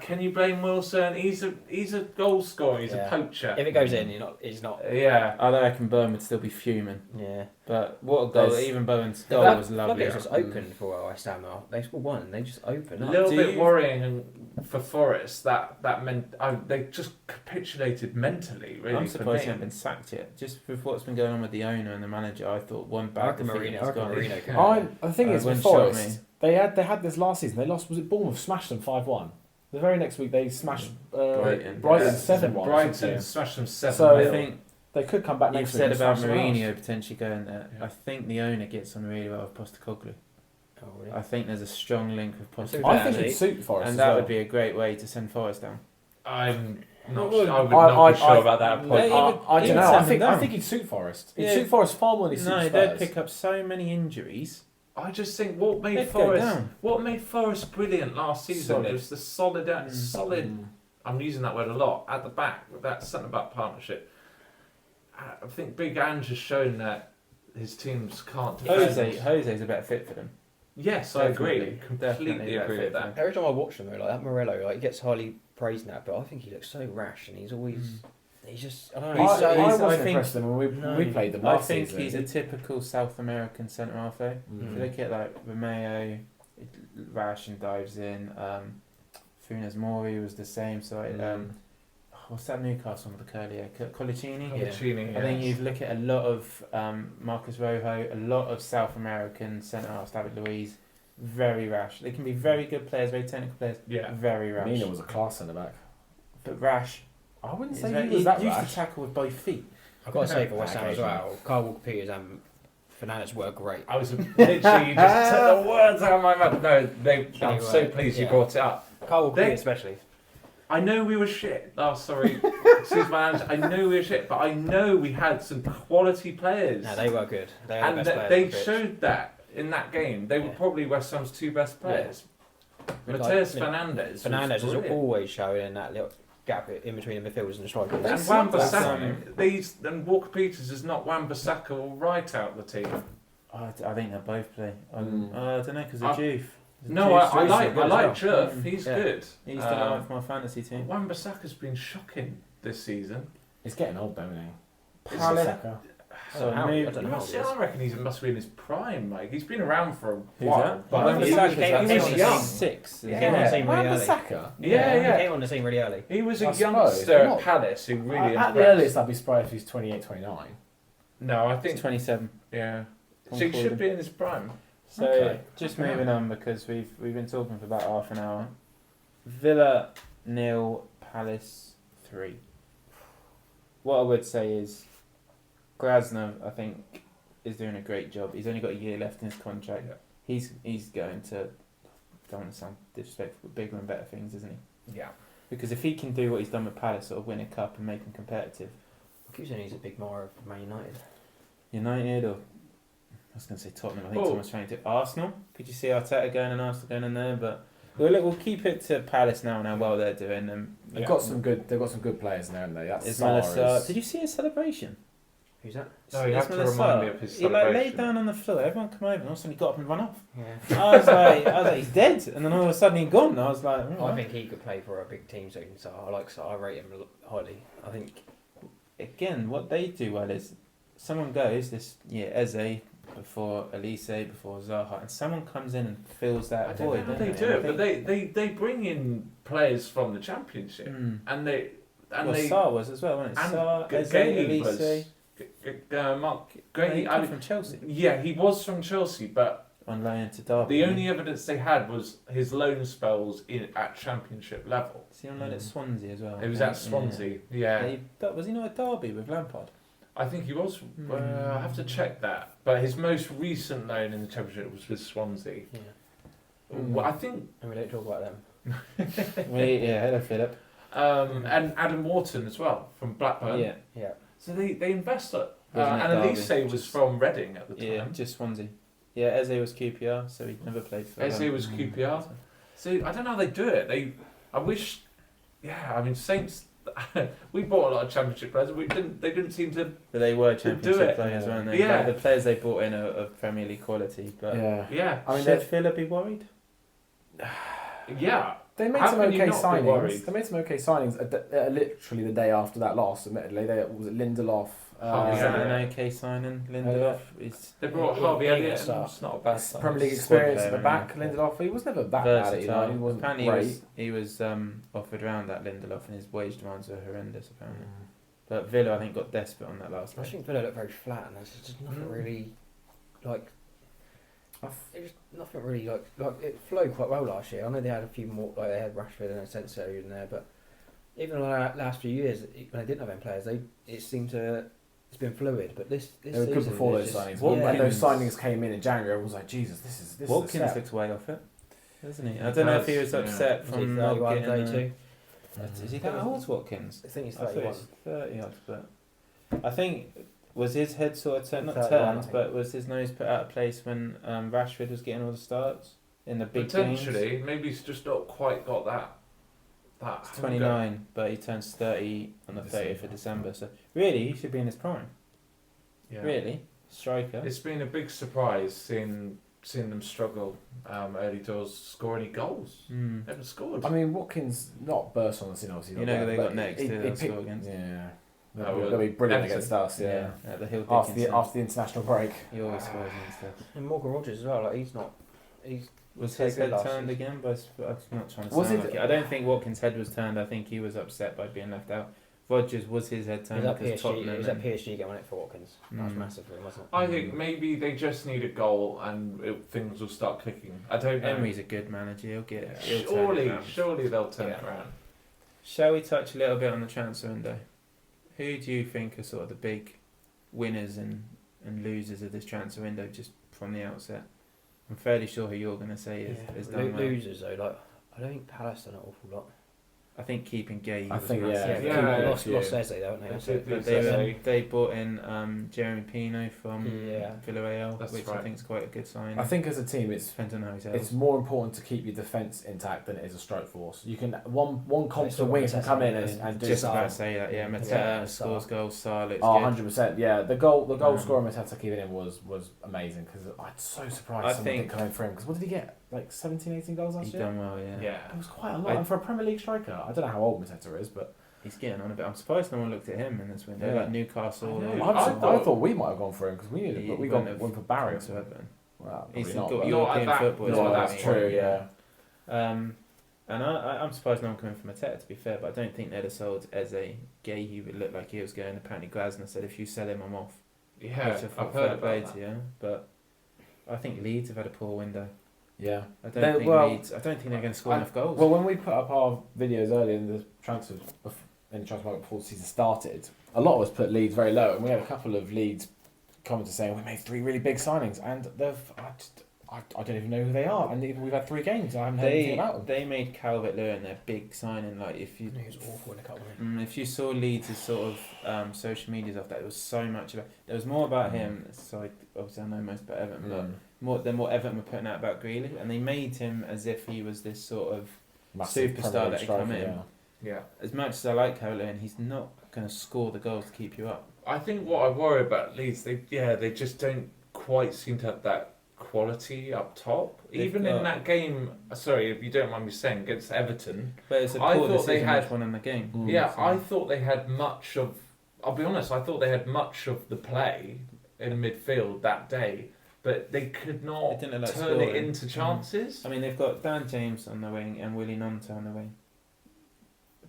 C: Can you blame Wilson? He's a goal scorer. He's a
B: Yeah.
C: poacher.
B: If it goes in, he's not.
C: Yeah.
A: I reckon Bowen would still be fuming.
B: Yeah.
A: But what a goal.
D: There's-
A: Even Bowen's goal
B: That
A: was lovely.
B: floodgates just opened for West Ham though. They scored one and they just opened
C: A
B: up.
C: little
A: Do
C: bit
A: you-
C: worrying for Forest. That meant they just capitulated mentally. Really,
A: I'm
C: for
A: surprised he
C: me.
A: hasn't been sacked yet. Just with what's been going on with the owner and the manager, I thought one
B: I
A: bad
B: reckon
A: defeat
B: Marino.
A: was
B: I reckon
A: gone.
B: Marino can.
D: The thing is with
A: wouldn't shock
D: Forest, they had this last season. They lost. Was it Bournemouth smashed them 5-1? The very next week they smashed
A: Brighton.
D: Brighton
C: Yeah.
D: 7-1.
C: Brighton smashed them 7.
D: So
A: I think
D: they could come back
A: you've
D: next week.
A: said
D: and
A: about
D: smash someone else.
A: Mourinho potentially going there.
C: Yeah.
A: I think the owner gets on really well with Postecoglou.
B: Oh, really?
A: I think there's a strong link with
B: So
A: Postecoglou.
D: I
B: Yeah,
D: think
B: actually.
D: it'd suit Forest.
A: And
D: as
A: that
D: well.
A: would be a great way to send Forest down.
C: I'm not.
B: Well,
C: I would
D: I-
C: not be
D: I-
C: sure about that
A: Yeah,
C: point.
A: he would-
D: I
A: he
D: don't
A: would
D: know.
A: send
D: I
A: them
D: think
A: down.
D: he'd suit Forest. He'd
A: Yeah.
D: suit Forest far more than he suits
A: No,
D: Spurs.
A: they'd pick up so many injuries.
C: I just think what made
A: They'd go
C: Forest
A: down.
C: brilliant last season
A: Solid.
C: was the solid.
D: Mm.
C: I'm using that word a lot at the back with that centre back partnership. I think Big Ange has shown that his teams can't defend.
A: Jose's a better fit for them.
C: Yes, I agree.
A: Definitely
C: Completely
A: better
C: agree
A: fit
C: with
A: for
C: that.
A: them.
B: Every time I watch him though, like that Morello, like he gets highly praised now, but I think he looks so rash and he's always. He's just. I don't know.
A: He's
D: I
A: so-
D: wasn't
A: I think-
D: impressed with him when we played them
A: I
D: last
A: think
D: season.
A: he's a typical South American centre half though.
D: Mm.
A: If you look at like Romeo, rash and dives in. Funes Mori was the same. So what's that Newcastle one with the curly hair? Colaccini.
B: Yeah.
C: Colaccini,
A: I think
C: yes.
A: you look at a lot of Marcus Rojo, a lot of South American centre halves. David Luiz, very rash. They can be very good players, very technical players.
C: Yeah.
A: Very rash.
D: Mina was a class centre back.
A: But rash.
D: I wouldn't
A: He's
D: say
A: very-
D: he was that
A: used
D: rash.
A: to tackle with both feet.
B: I've got to say for West Ham as
D: Occasionally.
B: well, Kyle Walker-Peters and Fernandes were great.
C: I was literally you just took the words out of my mouth. No, I'm so
B: Anyway,
C: pleased you
B: yeah.
C: brought it up.
B: Kyle Walker-Peters
C: They-
B: especially.
C: I know we were shit. Oh, sorry. Excuse my language. I know we were shit, but I know we had some quality players.
B: No, they were good. They were
C: and
B: the best players
C: they
B: on the pitch.
C: showed that in that game. They were
B: Yeah.
C: probably West Ham's two best players.
B: Like,
C: Mateus
B: you know,
C: Fernandes.
B: Fernandes is
C: brilliant.
B: always showing in that little gap in between the midfielders and the strikers.
C: And
D: That's
C: Wan-Bissaka, and Walker Peters is not Wan-Bissaka or right out the team.
A: I think they both play. I don't know because
C: I-
A: of Juve.
C: No, I
A: Juve's
C: like
A: good as well.
C: Juve. He's
B: Yeah.
C: good.
A: He's done alright for my fantasy team.
C: Wan-Bissaka's been shocking this season.
D: He's getting old, don't he?
A: Palace.
D: Saka.
A: So
B: I
A: move-
B: don't know how
C: I
B: it is.
C: reckon he must be in his prime. Like he's been around for a
A: Who's
C: while.
A: that?
C: But
A: Wan-Bissaka's
B: he
A: like
B: was young.
A: 6.
B: He came on the scene really early.
D: Wan-Bissaka?
C: Yeah, yeah.
B: He came on the scene really early.
C: He was a
D: I suppose.
C: youngster
D: Come
C: at
D: on.
C: Palace who really
D: At
C: impressed.
D: the earliest, I'd be surprised if he's 28, 29.
C: No, I
A: He's
C: think
A: 27.
C: yeah.
A: Come
C: So he
A: forward.
C: should be in his prime.
A: So
D: Okay.
A: just moving on because we've been talking for about half an hour. Villa 0, Palace 3. What I would say is Glasner, I think, is doing a great job. He's only got a year left in his contract.
C: Yeah.
A: He's going to, don't want to sound disrespectful, but bigger and better things, isn't he?
C: Yeah.
A: Because if he can do what he's done with Palace, sort of win a cup and make them competitive,
B: I keep saying he's a big more of Man United.
A: United or I was going to say Tottenham. I think
C: Oh.
A: someone's trying to Arsenal. Could you see Arteta going and Arsenal going in there? But we'll keep it to Palace now and how well they're doing. And
D: They've got some good players in there, haven't they? That's
A: Ismail
D: Sarr
A: Assar.
D: is-
A: Did you see his celebration?
B: Who's that?
C: No, you have to
A: Ismail
C: remind
A: Assar.
C: me of his
A: He like laid
C: celebration.
A: down on the floor. Everyone come over and all of a sudden he got up and run off.
B: Yeah.
A: I was like, he's dead. And then all of a sudden he's gone. I was like,
B: I think he could play for a big team soon, so I like Sarr. I rate him highly. I think
A: again, what they do well is someone goes this Eze before Elise, before Zaha, and someone comes in and fills that
C: I don't
A: void.
C: know how
A: don't
C: they do
A: And I
C: it, but they bring in players from the Championship,
A: Mm.
C: and they
A: Well, Sarr was as well, wasn't it?
C: and
A: Sarr, Eze,
C: Gay
A: Elise.
C: was Mark
A: He
C: Gray.
A: came from Chelsea
C: Yeah, he was from Chelsea, but
A: on loan to Derby.
C: the only evidence they had was his loan spells at Championship level.
A: Is he on loan at Swansea as well?
C: It was at Swansea. Yeah,
A: Was he not at Derby with Lampard?
C: I think he was. I have to check that. But his most recent loan in the Championship was with Swansea.
B: yeah.
C: Well, I think
B: And we don't talk about them.
A: Hello Philip.
C: and Adam Wharton as well from Blackburn.
A: Yeah,
B: Yeah.
C: So they invest it.
A: Wasn't it
C: And
A: Derby?
C: Elise was from Reading at the time.
A: yeah, just Swansea. Yeah, Eze was QPR, so he never played for
C: Eze
A: them.
C: was QPR. So I don't know how they do it. I wish. Yeah, I mean Saints. We bought a lot of Championship players. They didn't seem to.
A: But they were
C: To do
A: Championship
C: it.
A: players, weren't they?
C: Yeah.
A: Like, the players they brought in are of Premier League quality. But
D: Yeah.
C: Yeah,
D: I mean,
A: should Philip be worried?
C: yeah.
D: they made
C: How
D: some
C: can you
D: okay
C: not be worried?
D: signings. They made some okay signings literally the day after that loss, admittedly. Was it Lindelof?
C: Oh,
A: Is
C: yeah.
A: that an okay signing? Lindelof is
C: They brought
B: He-
C: Harvey
B: he ain't
C: Elliott.
B: gonna start.
C: It's not a bad
D: It's
C: sign.
D: Premier League
A: Squad
D: experience at the
A: player,
D: back.
A: isn't he?
D: Lindelof, he was never that bad at United.
A: versatile.
D: He wasn't
A: Apparently
D: great.
A: he was offered around that Lindelof, and his wage demands were horrendous. Apparently,
D: Mm.
A: but Villa I think got desperate on that last
B: I
A: day.
B: think Villa looked very flat, and there's just nothing really like. It was nothing really like it flowed quite well last year. I know they had a few more, like they had Rashford and Asensio in there, but even the last few years when they didn't have any players, it's been fluid. But this
D: They were good
B: season,
D: before
B: it's
D: those
B: just-
D: signings. When those
A: Watkins-
D: signings came in January, I was like, Jesus, this is a
A: Watkins
D: step.
A: looked way off it, doesn't he? I don't know if he was
C: Yeah.
A: upset
B: Was he
A: from not
B: 31,
A: getting.
B: 32?
A: Is he that old, Watkins?
B: I think he's
A: I thought he
B: 31.
A: was 30 odd, but I think was his head sort of not
B: 31, I
A: turned,
B: think.
A: but was his nose put out of place when Rashford was getting all the starts in the big games?
C: Potentially, maybe he's just not quite got that.
A: He's 29, but he turns 30 on the 30th of December. So really, he should be in his prime.
C: Yeah.
A: Really, striker.
C: It's been a big surprise seeing them struggle early doors, score any goals.
A: Mm.
C: Never scored.
D: I mean, Watkins not burst on the scene, obviously.
A: You
D: not
A: know who
D: bad,
A: they
D: but
A: got next?
D: he
A: Who they'll
D: picked-
A: score against?
D: Yeah.
C: Oh,
D: They'll be brilliant
C: Everton.
D: against us, yeah.
A: At the Hill
D: After
A: Dickinson.
D: the international break.
A: He always scores against us.
B: And Morgan Rogers as well. Like he's
A: Was
B: so
A: his
B: good
A: head
B: last
A: turned
B: season.
A: again? But I'm not trying to
D: Was
A: sound
D: it-
A: like it. I don't think Watkins' head was turned. I think he was upset by being left out. Rodgers was his head
B: Is
A: turner
B: that
A: because
B: PSG?
A: Tottenham.
B: Is that PSG getting on it for Watkins? That was
A: Mm.
B: massive for him, wasn't it?
C: I think maybe they just need a goal and things will start clicking. I don't know.
A: Emery's a good manager. He'll turn it
C: Surely,
A: around.
C: surely they'll turn it
B: Yeah.
C: around.
A: Shall we touch a little bit on the transfer window? Who do you think are sort of the big winners and losers of this transfer window just from the outset? I'm fairly sure who you're going to say is done well.
B: Losers though, like I don't think Palace done an awful lot.
A: I think keeping Gay.
D: I
A: was
D: think,
A: massive.
C: Yeah.
B: Lost Eze though, haven't
C: That's
B: they?
C: it.
A: But they brought in Jeremy Pino from Villarreal,
C: That's
A: which
C: right.
A: I think is quite a good sign.
D: I think as a team,
A: depends on how he's
D: it's more important to keep your defence intact than it is a stroke force. You can one competent winger can
B: Mateta
D: come in
B: and
D: and do
A: just
D: something.
A: about to say that. Yeah, Mateta
B: Yeah,
A: scores goals. Saar looks
D: Oh,
A: good.
D: 100%. Yeah, the goal
A: Um,
D: scorer Mateta keeping in was amazing because I'm so surprised
A: I
D: someone
A: think-
D: didn't come in for him. Because what did he get? Like 17, 18 goals last
A: He's
D: year?
A: done well. Yeah.
D: It was quite a lot. And for a Premier League striker, I don't know how old Mateta is, but
A: He's getting on a bit. I'm surprised no one looked at him in this window.
D: Yeah.
A: Like Newcastle.
C: I know.
A: or-
D: I thought we might have gone for him because we needed, but we
A: wouldn't
D: got
A: have
D: one for Barry.
A: come to Everton.
D: Well,
A: He's
D: probably not.
A: got
D: but-
A: European
C: that-
A: football.
C: you're
A: as well,
C: at
D: that's
A: hasn't
D: true.
A: he?
D: Yeah.
A: And I'm surprised no one came from Mateta, to be fair, but I don't think they'd have sold Eze. Gay, he would look like he was going. Apparently, Glasner said, if you sell him, I'm off.
C: Yeah,
A: Which I thought
C: I've
A: fair
C: heard
A: play
C: about
A: to
C: that.
A: you, but I think Leeds have had a poor window.
D: Yeah.
A: I don't
D: They-
A: think
D: well,
A: Leeds. I don't think they're going to score enough goals.
D: Well, when we put up our videos earlier in the transfer market before the season started, a lot of us put Leeds very low, and we had a couple of Leeds commenters saying we made 3 really big signings, and I don't even know who they are, and even we've had 3 games, I haven't heard anything about them.
A: They made Calvert-Lewin their big signing. Like if you
B: He was awful in a couple of
A: if you saw Leeds' sort of social media stuff, there was so much about. There was more about him. So obviously I know most about Everton, but more than what Everton were putting out about Grealish, and they made him as if he was this sort of
D: Massive
A: superstar
D: Premier League
A: that had come
D: striker,
A: in.
D: yeah.
C: Yeah.
A: As much as I like Calvert-Lewin, he's not going to score the goals to keep you up.
C: I think what I worry about Leeds, they just don't quite seem to have that quality up top.
A: They've
C: Even
A: got-
C: in that game, sorry if you don't mind me saying, against Everton,
A: But it's a
C: I
A: poor
C: thought they
A: decision
C: had-
A: which one in the game.
C: yeah,
A: So-
C: I thought they had much of. I'll be honest, I thought they had much of the play in midfield that day, but they could not
A: They didn't look like
C: turn it
A: scoring.
C: into chances.
A: I mean, they've got Dan James on the wing and Willie Nonto on the wing.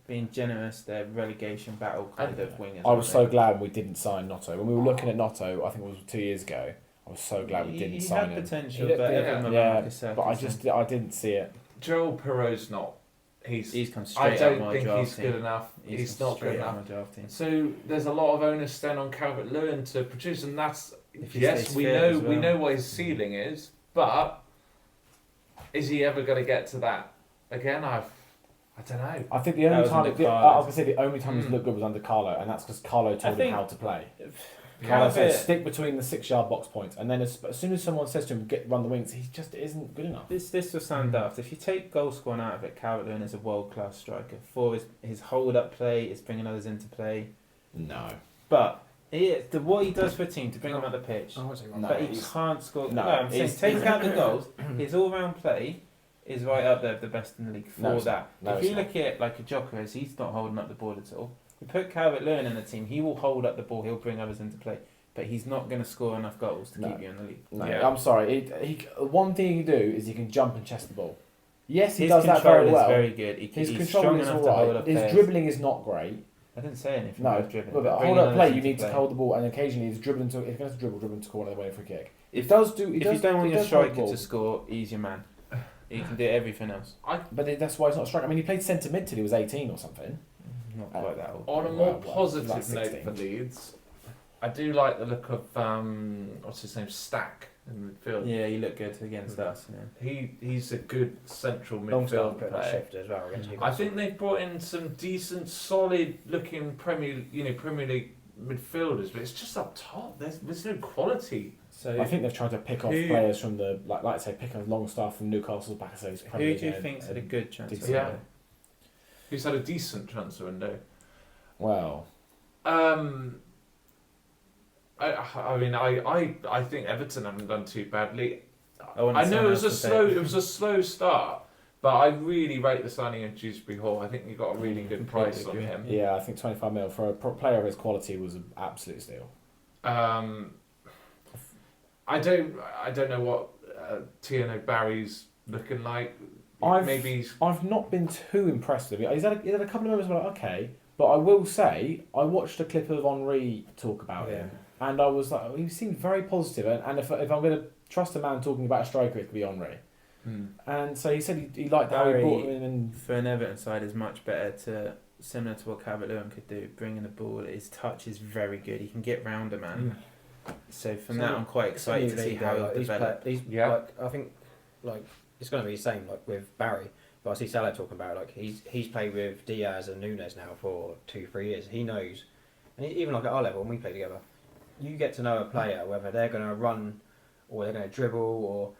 A: Being generous, they're relegation battle kind of wingers.
D: I was so
A: aren't
D: glad we didn't sign Notto. When we were looking at Notto, I think it was 2 years ago, I was so
A: they?
D: glad we didn't
A: He
D: sign
A: had
D: him.
A: potential,
B: He looked
A: but
B: good.
A: Everton were
D: Yeah,
A: like a circus,
D: but I didn't see it.
C: Joel Perot's not.
A: He's come
C: I
A: straight out
C: don't
A: my
C: think
A: draft
C: he's
A: team.
C: good enough. He's
A: come
C: not good
A: straight out
C: enough.
A: my draft team.
C: So there's a lot of onus then on Calvert-Lewin to produce, and that's
A: If he
C: yes,
A: stays
C: we
A: fit
C: know
A: as
C: we
A: well.
C: know what his ceiling is, but is he ever going to get to that again? I don't know.
D: I think the
A: That
D: only
A: was
D: time,
A: under
D: I
A: Carlo.
D: was going to say the only time he's looked good was under Carlo, and that's because Carlo told him
A: think-
D: how to play.
C: Yeah.
D: Carlo said,
A: Calvert-
D: stick between the 6-yard box points, and then as soon as someone says to him, run the wings, he just isn't good enough.
A: This will sound daft. If you take goal scoring out of it, Calvert-Lewin is a world-class striker. For his hold-up play, is bringing others into play.
D: No.
A: But what he does for a team to bring them out the pitch,
B: I won't say
D: No,
A: but he
D: he's-
A: can't score.
D: no,
A: I'm saying
D: he's-
A: take out the goals. His all-round play is right up there, with the best in the league for
D: No, it's
A: that.
D: not. No,
A: if
D: it's
A: you
D: not.
A: look at like a Jokeres, he's not holding up the ball at all. You put Calvert-Lewin in the team, he will hold up the ball. He'll bring others into play, but he's not going to score enough goals to
D: No.
A: keep you in the league.
D: No,
C: Yeah.
D: I'm sorry. One thing he can do is he can jump and chest the ball. Yes, he
A: His
D: does that
A: control
D: very
A: is
D: well.
A: very good.
D: His
A: He's
D: control
A: strong
D: is
A: enough to hold
D: alright.
A: up
D: His
A: players.
D: dribbling is not great.
A: I didn't say anything
D: No,
A: about dribbling.
D: but
A: bringing
D: hold up play,
A: others
D: you
A: into
D: need to
A: play.
D: hold the ball, and occasionally he's dribbling to. If he's going to dribble to corner, away free kick.
A: If
D: He does do.
A: you don't want your striker to score, he's your man. He can do everything else.
D: But that's why he's not a striker. I mean, he played centre mid till he was 18 or something.
A: Not quite that old.
C: On a more
D: Well,
C: positive
D: like
C: note
D: 16.
C: for Leeds, I do like the look of what's his name, Stack in midfield.
A: Yeah, he looked good against us. Yeah.
C: He's a good central
B: Longstaff
C: midfield
B: put that
C: player.
B: shift as well against
C: I
B: Newcastle.
C: think they've brought in some decent, solid-looking Premier League midfielders, but it's just up top. There's no quality.
A: So
D: I think they've tried to pick off
A: Who-
D: players from the like I say, pick a Longstaff from Newcastle back. So
A: who do you think's had a good transfer?
C: Yeah.
A: window?
C: Who's had a decent transfer window?
D: Well,
C: I think Everton haven't done too badly.
A: wanted
C: I know
A: someone else to say
C: it was a slow start, but I really rate the signing of Dewsbury Hall. I think you got a really good price on
A: Completely
C: him.
D: yeah, I think 25 mil for a player of his quality was an absolute steal.
C: I don't know what Tierno Barry's looking like. Maybe he's
D: I've not been too impressed with him. He's had a couple of moments where like, okay, But I will say, I watched a clip of Henri talk about him, and I was like, he seemed very positive. And if I'm going to trust a man talking about a striker, it could be Henri. And so he said he liked how he brought him in. And
A: for an Everton side, is much better to, similar to what Calvert-Lewin could do, bringing the ball. His touch is very good. He can get round a man. So from that, I'm quite excited to see how he'll develop.
B: Like, I think like it's going to be the same like with Barry. But I see Salah talking about like he's played with Diaz and Nunes now for 2-3 years. He knows, and even like at our level when we play together, you get to know a player whether they're going to run or they're going to dribble, or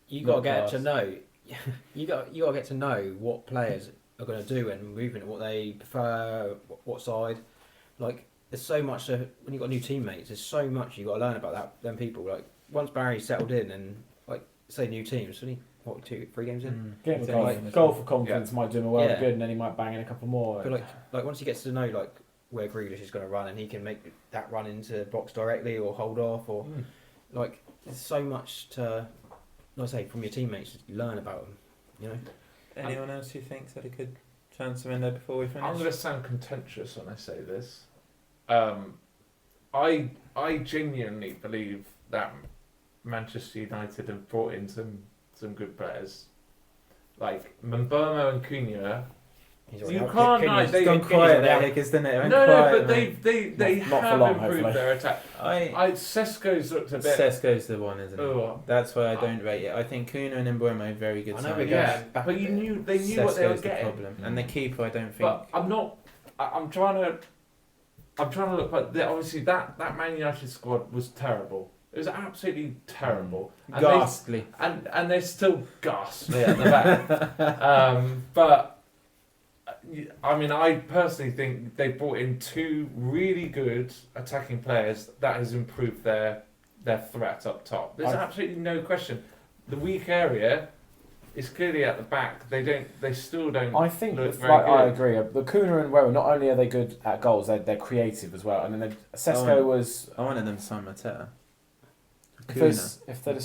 B: you got to get to know. You got to get to know what players are going to do and movement, what they prefer, what side. Like there's so much when you've got new teammates. There's so much you got to learn about them people. Like once Barry's settled in and like say new teams, what 2-3 games in?
D: Getting a goal for confidence might do him a world of good, and then he might bang in a couple more.
B: But like once he gets to know like where Grealish is going to run, and he can make that run into the box directly or hold off, or like there's so much to, like I say, from your teammates to learn about them. You know.
A: Anyone else who thinks that a good transfer in there before we finish?
C: I'm going to sound contentious when I say this. I genuinely believe that Manchester United have brought in some good players, like Mbeumo and Cunha. You can't like
A: they've gone quiet there, Hickers, didn't it?
C: No, but they
D: not
C: have
D: long,
C: improved
D: hopefully.
C: their attack. Sesko's looked a bit.
A: Sesko's the one, isn't it?
C: Oh.
A: That's why I don't rate it. I think Cunha and Mbeumo are very good.
B: I know
A: signings.
C: but you knew they knew what they were getting.
A: The problem. And the keeper, I don't think.
C: But I'm trying to look. But obviously that Man United squad was terrible. It was absolutely terrible. And
A: ghastly.
C: And they're still ghastly at the back. But I mean, I personally think they brought in 2 really good attacking players that has improved their threat up top. There's absolutely no question. The weak area is clearly at the back. They still don't.
D: I think,
C: look very good.
D: I agree. The Cunha and Weber, not only are they good at goals, they're creative as well. And then Sesko was.
A: I wanted them to sign Mateta.
D: If they'd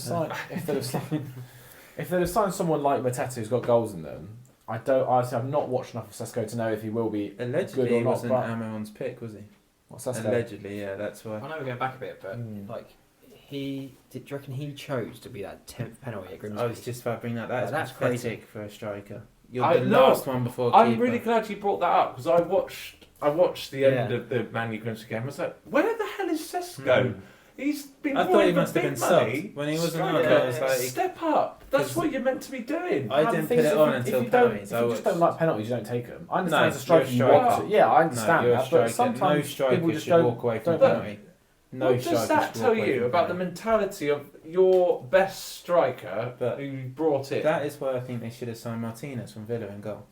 D: have signed someone like Mateta who's got goals in them, I've not watched enough of Sesko to know if he will be
A: allegedly
D: good or
A: he
D: not.
A: wasn't Amon's pick, was he?
D: What's Sesko?
A: Allegedly, yeah, that's why.
B: I know we're going back a bit, but like do you reckon he chose to be that 10th penalty at Grimsby?
A: I was just about to bring that. That's
B: pathetic
A: crazy for a striker. You're the last one before keeper.
C: I'm really glad you brought that up because I watched the end of the Man U Grimsby game. I was like, where the hell is Sesko? He's been.
A: I thought he must have been subbed when he wasn't on. I was like,
C: step up. That's what you're meant to be doing.
A: I didn't put it on until penalties.
D: If you just don't like penalties, you don't take them. I understand as a
A: striker,
D: striker you want to. Yeah, I understand
A: you're
D: that.
A: a striker.
D: But sometimes
A: no striker
D: people just
A: should walk away from penalty.
C: What does that tell you about the mentality of your best striker who you brought in?
A: That is why I think they should have signed Martinez from Villa in goal.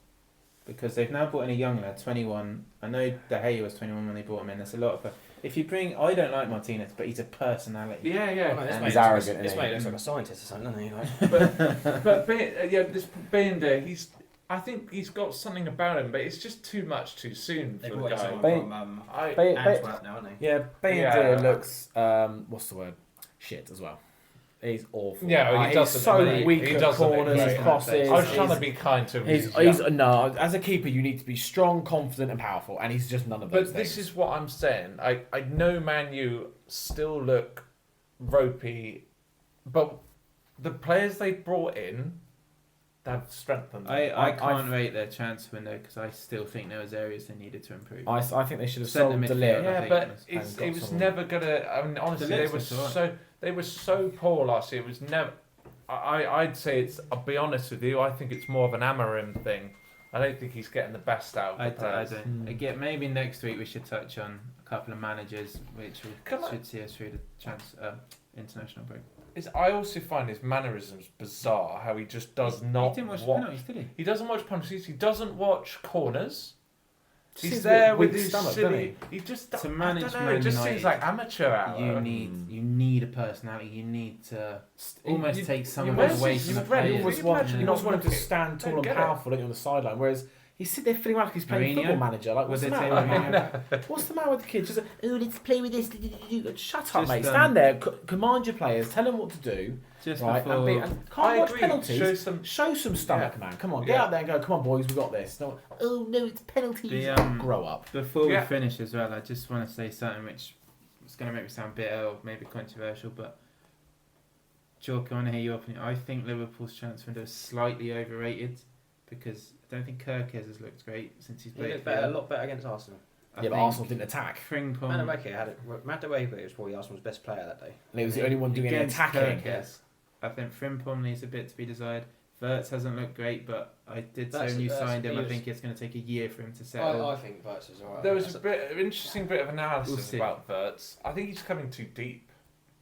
A: Because they've now brought in a young lad, 21. I know De Gea was 21 when they brought him in. There's a lot of. If you bring, I don't like Martinez, but he's a personality.
C: Yeah.
B: And
D: he's arrogant.
B: This mate looks like a scientist or something, doesn't he?
C: but this being there, I think he's got something about him, but it's just too much too soon for the guy.
B: From Antwerp now, isn't he?
D: Yeah, Bayindir looks what's the word? Shit as well. He's awful.
C: Yeah,
D: he's so weak at corners, his crosses.
C: I was trying to be kind to him.
D: As a keeper, you need to be strong, confident, and powerful, and he's just none of those things.
C: But this is what I'm saying. I know Man U still look ropey, but the players they brought in, they've strengthened them.
A: I can't rate their transfer window because I still think there was areas they needed to improve.
D: I think they should have sold
A: them
D: Delete.
C: Yeah, but it was never gonna. I mean, honestly, they were so poor last year. It was never. I'd say it's. I'll be honest with you. I think it's more of an Amarim thing. I don't think he's getting the best out of the players.
A: I don't. Again, maybe next week we should touch on a couple of managers, which should see us through the international break.
C: I also find his mannerisms bizarre. How he just does not.
A: He didn't watch penalties, did he?
C: He doesn't watch penalties. He doesn't watch corners.
D: He's there with his stomach,
C: silly. He just
A: to manage.
C: It just seems like amateur hour.
A: You need a personality. You need to almost take someone away from the
D: You
A: players.
D: almost want him to stand tall and powerful on the sideline, whereas he's sitting there feeling like he's playing football manager. Like, what's the matter? What's the matter with the kids? Just let's play with this. Shut up, mate. Stand there, command your players, tell them what to do,
A: Just
D: right?
A: before...
D: And can't watch
C: agree.
D: penalties. Show some stomach, man. Come on, get out there and go. Come on, boys, we got this. No, oh no, it's penalties. Grow up.
A: Before we finish as well, I just want to say something which is going to make me sound bitter or maybe controversial, but Jork, I want to hear your opinion. I think Liverpool's transfer window is slightly overrated because I don't think Kirkes has looked great since he's played.
B: He looked better, a lot better against Arsenal.
D: But Arsenal didn't attack.
A: Frimpong...
B: Madueke was probably Arsenal's best player that day.
D: And he was the only one doing any attacking.
A: Yes. I think Frimpong leaves a bit to be desired. Wirtz hasn't looked great, but I did say when you signed him, I think it's going to take a year for him to settle.
B: I think Wirtz is alright.
C: There was an interesting bit of analysis about Wirtz. I think he's coming too deep.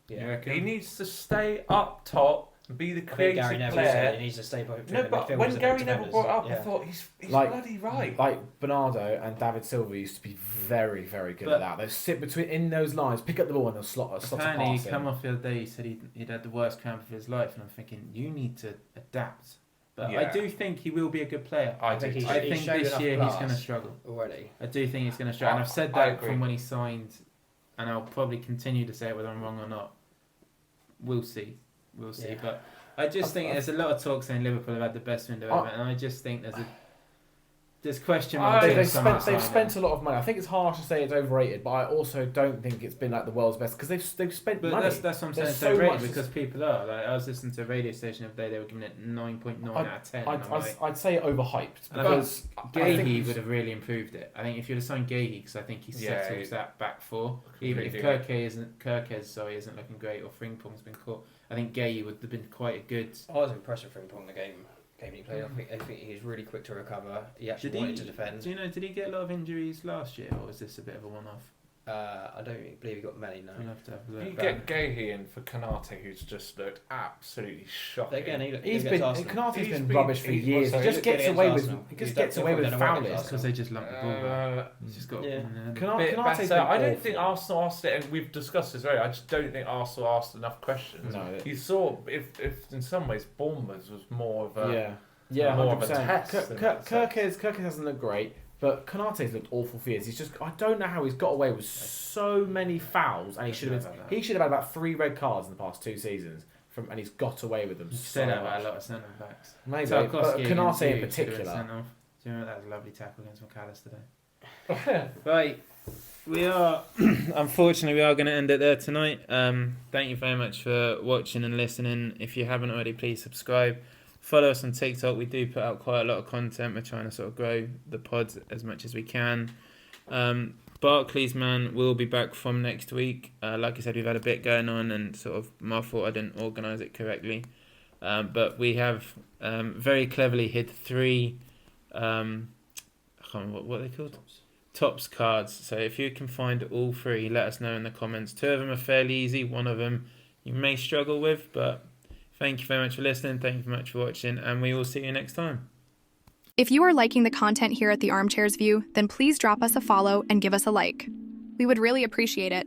B: Yeah.
C: He needs to stay up top and be the creative player.
B: He needs to stay by.
C: No, but when Gary Neville brought it up, I thought he's bloody right.
D: Like Bernardo and David Silva used to be very, very good at that. They sit in those lines, pick up the ball, and they'll slot a pass.
A: Apparently, he come off the other day. He said he'd had the worst cramp of his life, and I'm thinking you need to adapt. But I do think he will be a good player.
C: I think
A: this year he's going to struggle
B: already.
A: I do think he's going to struggle, and I've said that from when he signed, and I'll probably continue to say it whether I'm wrong or not. We'll see.
B: Yeah.
A: But I just think there's a lot of talk saying Liverpool have had the best window ever, and I just think there's question marks.
D: They've spent a lot of money. I think it's harsh to say it's overrated, but I also don't think it's been like the world's best because they've spent money.
A: That's what I'm saying. It's overrated because people are. Like, I was listening to a radio station the other day. They were giving it 9.9 out of 10.
D: I'd say overhyped because
A: Gahey would have really improved it. I think if you'd have signed Gahey, because I think he settles that back four. Even if Kirkes isn't looking great or Frimpong's been caught, I think Gahey would have been quite a good.
B: I was impressed with Frimpong the game he played. I think he's really quick to recover. He actually wanted to defend.
A: Do you know? Did he get a lot of injuries last year, or was this a bit of a one-off?
B: I don't believe he got many. No.
A: We'll have to have a look.
C: You get Gahey in for Kanate, who's just looked absolutely shocking.
B: Again,
D: Kanate's been rubbish for years. He just gets away with fouls
A: because they just lump the ball. He's just got
C: I don't think Arsenal asked it, and we've discussed this already. I just don't think Arsenal asked enough questions.
D: No,
C: you saw if in some ways Bournemouth was more of a
D: more
C: 100%. Of a test.
D: Kirkes hasn't looked great. But Kanate's looked awful for years. I don't know how he's got away with so many fouls, and he should have had about 3 red cards in the past 2 seasons, and he's got away with them.
A: You say that about a lot of centre backs.
D: Maybe, but Kanate in particular.
A: Do you remember that was a lovely tackle against McAllister today? Right, we are unfortunately we are going to end it there tonight. Thank you very much for watching and listening. If you haven't already, please subscribe. Follow us on TikTok. We do put out quite a lot of content. We're trying to sort of grow the pods as much as we can. Barclays Man will be back from next week. Like I said, we've had a bit going on, and sort of my fault I didn't organise it correctly. But we have very cleverly hid 3. I can't remember what they're called. Tops cards. So if you can find all 3, let us know in the comments. 2 of them are fairly easy. 1 of them you may struggle with, but. Thank you very much for listening. Thank you very much for watching, and we will see you next time.
E: If you are liking the content here at the Armchair's View, then please drop us a follow and give us a like. We would really appreciate it.